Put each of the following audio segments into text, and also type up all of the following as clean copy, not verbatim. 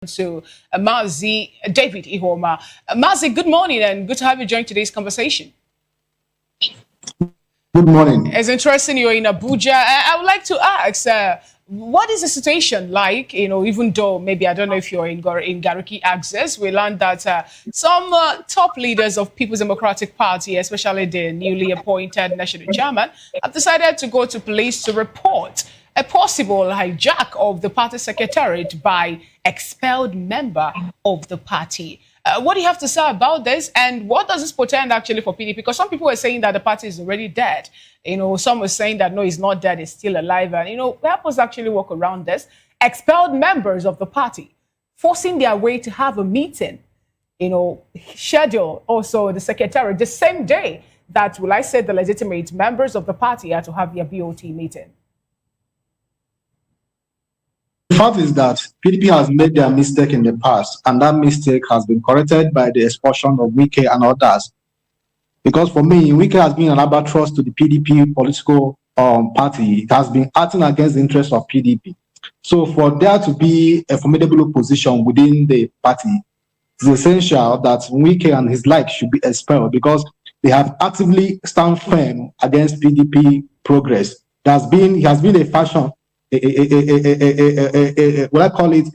to Mazi David Ihoma. Mazi, good morning and good to have you join today's conversation. Good morning. It's interesting you're in Abuja. I would like to ask, what is the situation like? Even though maybe I don't know if you're in Gariki Access, we learned that some top leaders of People's Democratic Party, especially the newly appointed national chairman, have decided to go to police to report a possible hijack of the party secretariat by expelled member of the party. What do you have to say about this? And what does this portend actually for PDP? Because some people are saying that the party is already dead. Some were saying that no, it's not dead, it's still alive. And, help us actually work around this. Expelled members of the party forcing their way to have a meeting, schedule also the secretariat the same day that, will I say, the legitimate members of the party are to have their BOT meeting. The fact is that PDP has made their mistake in the past, and that mistake has been corrected by the expulsion of Wike and others. Because for me, Wike has been an albatross to the PDP political party. It has been acting against the interests of PDP. So for there to be a formidable opposition within the party, it's essential that Wike and his like should be expelled because they have actively stand firm against PDP progress. He has been a fashion. What I call it,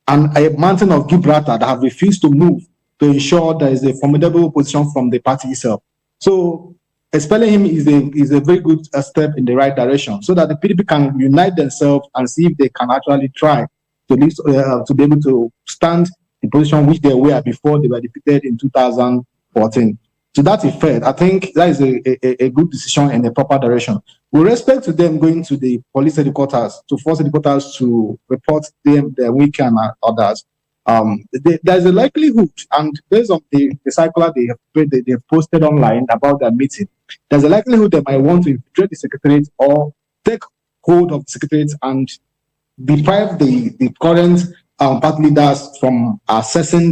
a mountain of Gibraltar that have refused to move to ensure there is a formidable opposition from the party itself. So expelling him is a very good step in the right direction, so that the PDP can unite themselves and see if they can actually try to be able to stand the position which they were before they were defeated in 2014. To that effect, I think that is a good decision in a proper direction. With respect to them going to the police headquarters, to force headquarters to report them, the weekend and others, there's a likelihood, and based on the circular they have posted online about their meeting, there's a likelihood they might want to infiltrate the secretariat or take hold of the secretariat and deprive the current party leaders from accessing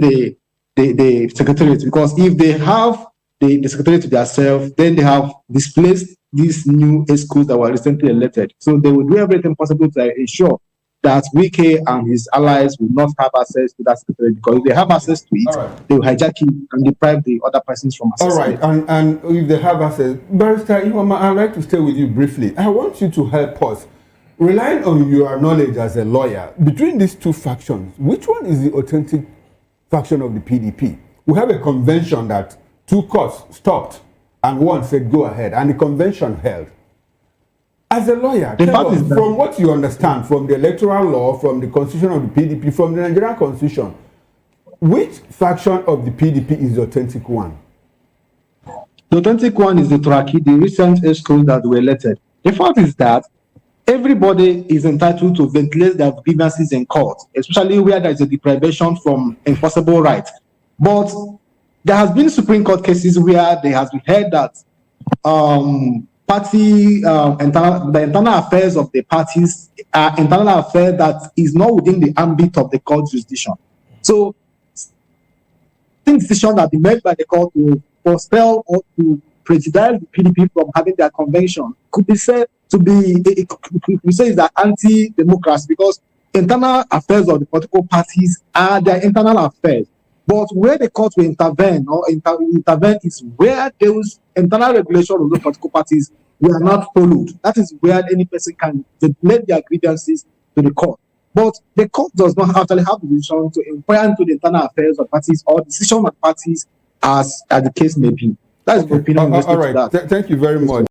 the secretariat, because if they have the secretariat to themselves, then they have displaced these new schools that were recently elected. So they will do everything possible to ensure that Wike and his allies will not have access to that secretariat, because if they have access to it, they will hijack it and deprive the other persons from access. All right, and if they have access, Barrister Ihoma, I'd like to stay with you briefly. I want you to help us, relying on your knowledge as a lawyer, between these two factions, which one is the authentic faction of the PDP? We have a convention that two courts stopped and one said go ahead, and the convention held. As a lawyer, tell us, from what you understand from the electoral law, from the constitution of the PDP, from the Nigerian constitution, which faction of the PDP is the authentic one? The authentic one is the Turaki, the recent schools that were elected. The fact is that everybody is entitled to ventilate their grievances in court, especially where there is a deprivation from enforceable rights. But there has been Supreme Court cases where there has been heard that the internal affairs of the parties are internal affair that is not within the ambit of the court jurisdiction. So, decisions that be made by the court to forestall or to prejudice the PDP from having their convention could be said to be is that anti-democracy, because internal affairs of the political parties are their internal affairs. But where the court will intervene is where those internal regulations of those political parties were not followed. That is where any person can ventilate their grievances to the court. But the court does not actually have the decision to inquire into the internal affairs of parties or decision of parties as the case may be. That is the opinion. All right. Thank you very much.